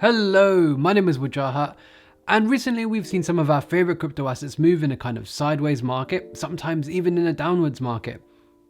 Hello, my name is Wajahat, and recently we've seen some of our favorite crypto assets move in a kind of sideways market, sometimes even in a downwards market.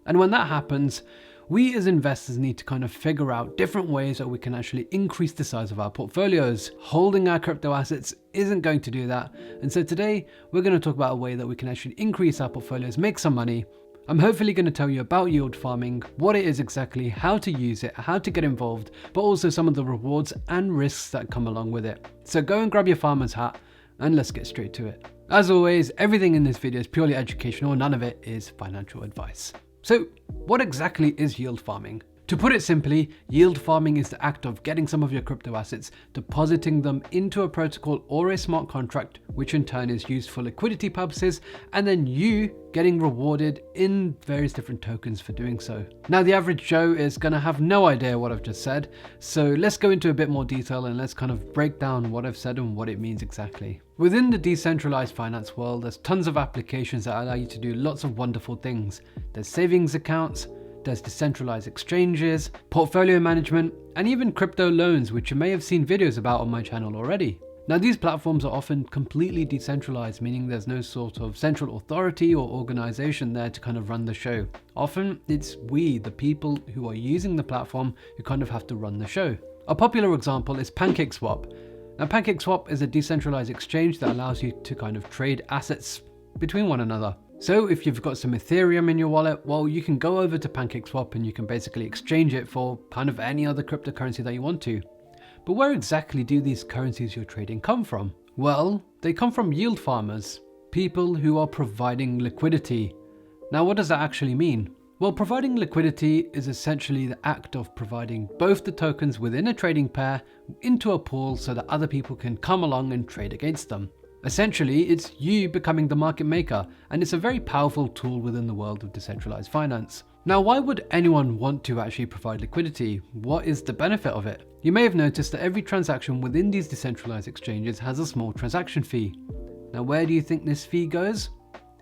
And when that happens, we as investors need to kind of figure out different ways that we can actually increase the size of our portfolios. Holding our crypto assets isn't going to do that. And so today we're going to talk about a way that we can actually increase our portfolios, make some money. I'm hopefully going to tell you about yield farming, what it is exactly, how to use it, how to get involved, but also some of the rewards and risks that come along with it. So go and grab your farmer's hat and let's get straight to it. As always, everything in this video is purely educational, none of it is financial advice. So what exactly is yield farming? To put it simply, yield farming is the act of getting some of your crypto assets, depositing them into a protocol or a smart contract, which in turn is used for liquidity purposes, and then you getting rewarded in various different tokens for doing so. Now, the average Joe is going to have no idea what I've just said, so let's go into a bit more detail and let's kind of break down what I've said and what it means exactly. Within the decentralized finance world, there's tons of applications that allow you to do lots of wonderful things. There's savings accounts, there's decentralized exchanges, portfolio management, and even crypto loans, which you may have seen videos about on my channel already. Now, these platforms are often completely decentralized, meaning there's no sort of central authority or organization there to kind of run the show. Often it's we, the people who are using the platform, who kind of have to run the show. A popular example is PancakeSwap. Now, PancakeSwap is a decentralized exchange that allows you to kind of trade assets between one another. So if you've got some Ethereum in your wallet, well, you can go over to PancakeSwap and you can basically exchange it for kind of any other cryptocurrency that you want to. But where exactly do these currencies you're trading come from? Well, they come from yield farmers, people who are providing liquidity. Now, what does that actually mean? Well, providing liquidity is essentially the act of providing both the tokens within a trading pair into a pool so that other people can come along and trade against them. Essentially, it's you becoming the market maker, and it's a very powerful tool within the world of decentralized finance. Now, why would anyone want to actually provide liquidity? What is the benefit of it? You may have noticed that every transaction within these decentralized exchanges has a small transaction fee. Now, where do you think this fee goes?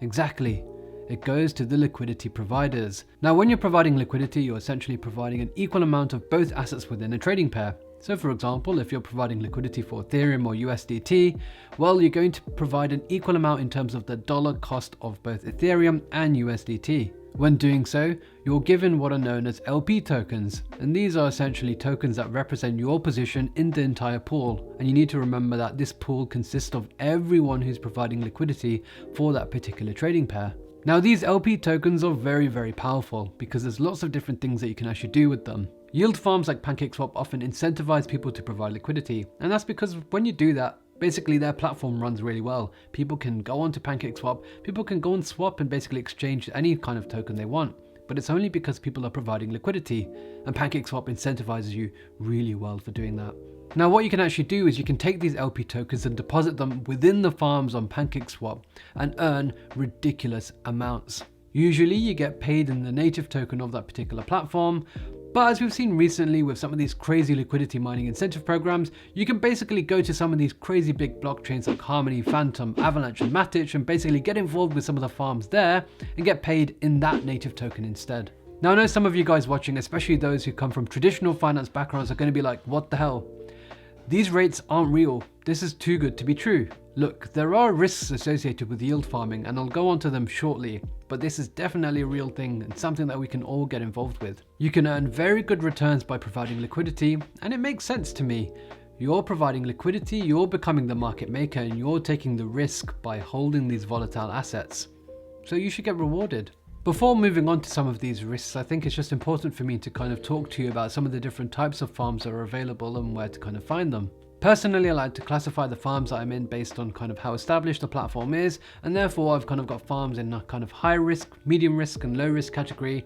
Exactly. It goes to the liquidity providers. Now, when you're providing liquidity, you're essentially providing an equal amount of both assets within a trading pair. So for example, if you're providing liquidity for Ethereum or USDT, well, you're going to provide an equal amount in terms of the dollar cost of both Ethereum and USDT. When doing so, you're given what are known as LP tokens, and these are essentially tokens that represent your position in the entire pool. And you need to remember that this pool consists of everyone who's providing liquidity for that particular trading pair. Now, these LP tokens are very, very powerful because there's lots of different things that you can actually do with them. Yield farms like PancakeSwap often incentivize people to provide liquidity, and that's because when you do that, basically their platform runs really well. People can go onto PancakeSwap, people can go and swap and basically exchange any kind of token they want, but it's only because people are providing liquidity, and PancakeSwap incentivizes you really well for doing that. Now, what you can actually do is you can take these LP tokens and deposit them within the farms on PancakeSwap and earn ridiculous amounts. Usually you get paid in the native token of that particular platform, but as we've seen recently with some of these crazy liquidity mining incentive programs, you can basically go to some of these crazy big blockchains like Harmony, Phantom, Avalanche and Matic and basically get involved with some of the farms there and get paid in that native token instead. Now, I know some of you guys watching, especially those who come from traditional finance backgrounds, are going to be like, what the hell? These rates aren't real. This is too good to be true. Look, there are risks associated with yield farming and I'll go onto them shortly, but this is definitely a real thing and something that we can all get involved with. You can earn very good returns by providing liquidity, and it makes sense to me. You're providing liquidity, you're becoming the market maker, and you're taking the risk by holding these volatile assets. So you should get rewarded. Before moving on to some of these risks, I think it's just important for me to kind of talk to you about some of the different types of farms that are available and where to kind of find them. Personally, I like to classify the farms that I'm in based on kind of how established the platform is, and therefore I've kind of got farms in a kind of high risk, medium risk and low risk category.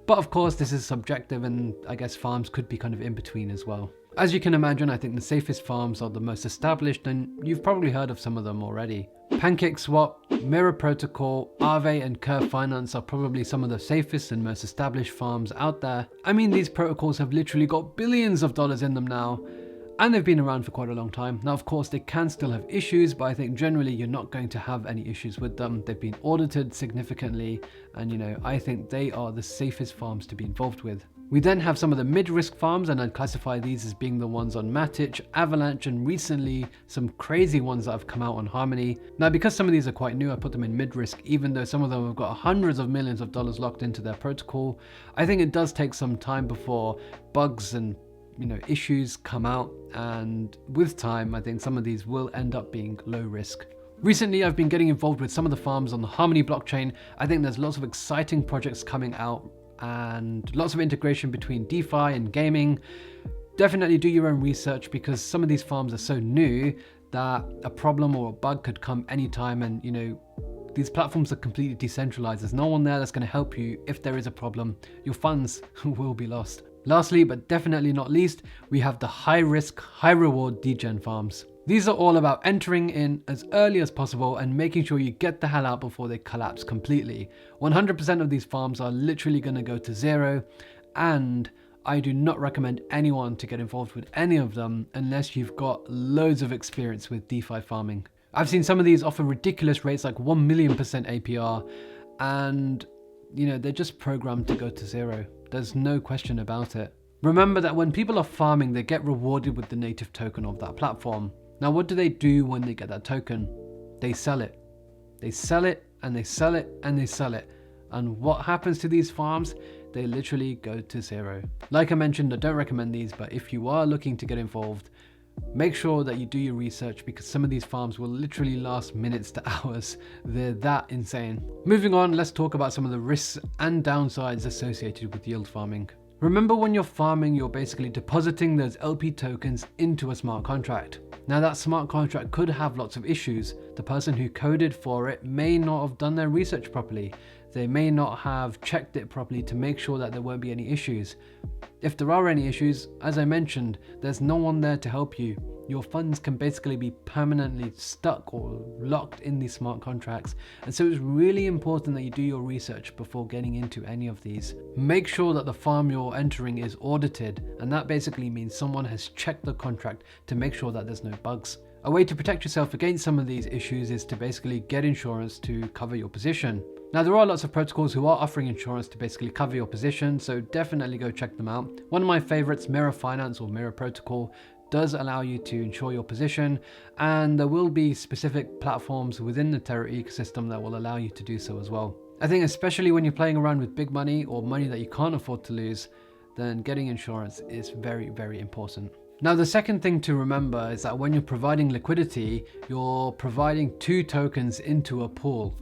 But of course this is subjective, and I guess farms could be kind of in between as well. As you can imagine, I think the safest farms are the most established, and you've probably heard of some of them already. PancakeSwap, Mirror Protocol, Aave and Curve Finance are probably some of the safest and most established farms out there. I mean, these protocols have literally got billions of dollars in them now, and they've been around for quite a long time. Now, of course, they can still have issues, but I think generally you're not going to have any issues with them. They've been audited significantly, and I think they are the safest farms to be involved with. We then have some of the mid-risk farms, and I'd classify these as being the ones on Matic, Avalanche, and recently some crazy ones that have come out on Harmony. Now, because some of these are quite new, I put them in mid-risk, even though some of them have got hundreds of millions of dollars locked into their protocol. I think it does take some time before bugs and issues come out, and with time, I think some of these will end up being low risk. Recently, I've been getting involved with some of the farms on the Harmony blockchain. I think there's lots of exciting projects coming out and lots of integration between DeFi and gaming. Definitely do your own research, because some of these farms are so new that a problem or a bug could come anytime, and these platforms are completely decentralized. There's no one there that's going to help you if there is a problem. Your funds will be lost. Lastly, but definitely not least, we have the high risk, high reward degen farms. These are all about entering in as early as possible and making sure you get the hell out before they collapse completely. 100% of these farms are literally going to go to zero, and I do not recommend anyone to get involved with any of them unless you've got loads of experience with DeFi farming. I've seen some of these offer ridiculous rates like 1 million% APR, and they're just programmed to go to zero. There's no question about it. Remember that when people are farming, they get rewarded with the native token of that platform. Now, what do they do when they get that token? They sell it. They sell it, and they sell it, and they sell it. And what happens to these farms? They literally go to zero. Like I mentioned, I don't recommend these, but if you are looking to get involved, make sure that you do your research, because some of these farms will literally last minutes to hours. They're that insane. Moving on, let's talk about some of the risks and downsides associated with yield farming. Remember, when you're farming, you're basically depositing those LP tokens into a smart contract. Now, that smart contract could have lots of issues. The person who coded for it may not have done their research properly. They may not have checked it properly to make sure that there won't be any issues. If there are any issues, as I mentioned, there's no one there to help you. Your funds can basically be permanently stuck or locked in these smart contracts. And so it's really important that you do your research before getting into any of these. Make sure that the farm you're entering is audited, and that basically means someone has checked the contract to make sure that there's no bugs. A way to protect yourself against some of these issues is to basically get insurance to cover your position. Now, there are lots of protocols who are offering insurance to basically cover your position, so definitely go check them out. One of my favorites, Mirror Finance or Mirror Protocol, does allow you to insure your position, and there will be specific platforms within the Terra ecosystem that will allow you to do so as well. I think especially when you're playing around with big money or money that you can't afford to lose, then getting insurance is very, very important. Now, the second thing to remember is that when you're providing liquidity, you're providing 2 tokens into a pool.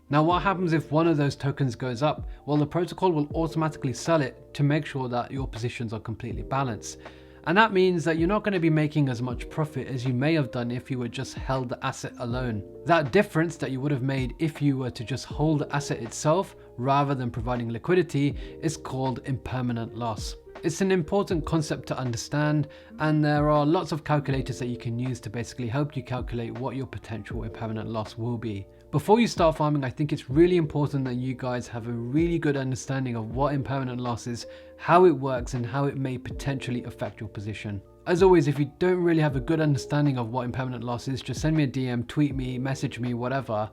Now, what happens if one of those tokens goes up? Well, the protocol will automatically sell it to make sure that your positions are completely balanced. And that means that you're not going to be making as much profit as you may have done if you were just held the asset alone. That difference that you would have made if you were to just hold the asset itself rather than providing liquidity is called impermanent loss. It's an important concept to understand, and there are lots of calculators that you can use to basically help you calculate what your potential impermanent loss will be. Before you start farming, I think it's really important that you guys have a really good understanding of what impermanent loss is, how it works, and how it may potentially affect your position. As always, if you don't really have a good understanding of what impermanent loss is, just send me a DM, tweet me, message me, whatever.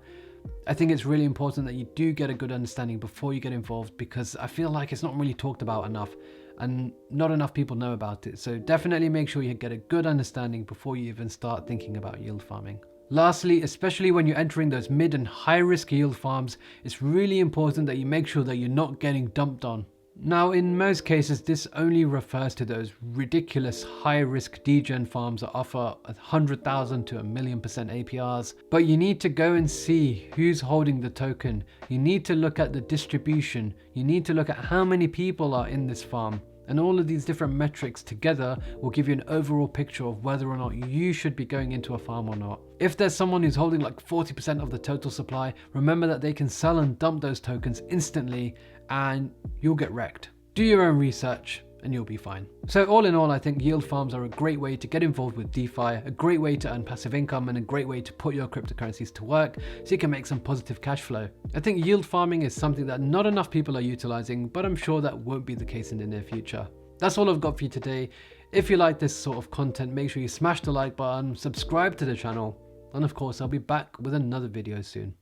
I think it's really important that you do get a good understanding before you get involved, because I feel like it's not really talked about enough and not enough people know about it. So definitely make sure you get a good understanding before you even start thinking about yield farming. Lastly, especially when you're entering those mid and high risk yield farms, it's really important that you make sure that you're not getting dumped on. Now, in most cases, this only refers to those ridiculous high-risk degen farms that offer 100,000 to 1,000,000% APRs. But you need to go and see who's holding the token. You need to look at the distribution. You need to look at how many people are in this farm. And all of these different metrics together will give you an overall picture of whether or not you should be going into a farm or not. If there's someone who's holding like 40% of the total supply, remember that they can sell and dump those tokens instantly and you'll get wrecked. Do your own research and you'll be fine. So all in all, I think yield farms are a great way to get involved with DeFi, a great way to earn passive income, and a great way to put your cryptocurrencies to work so you can make some positive cash flow. I think yield farming is something that not enough people are utilizing, but I'm sure that won't be the case in the near future. That's all I've got for you today. If you like this sort of content, make sure you smash the like button, subscribe to the channel, and of course I'll be back with another video soon.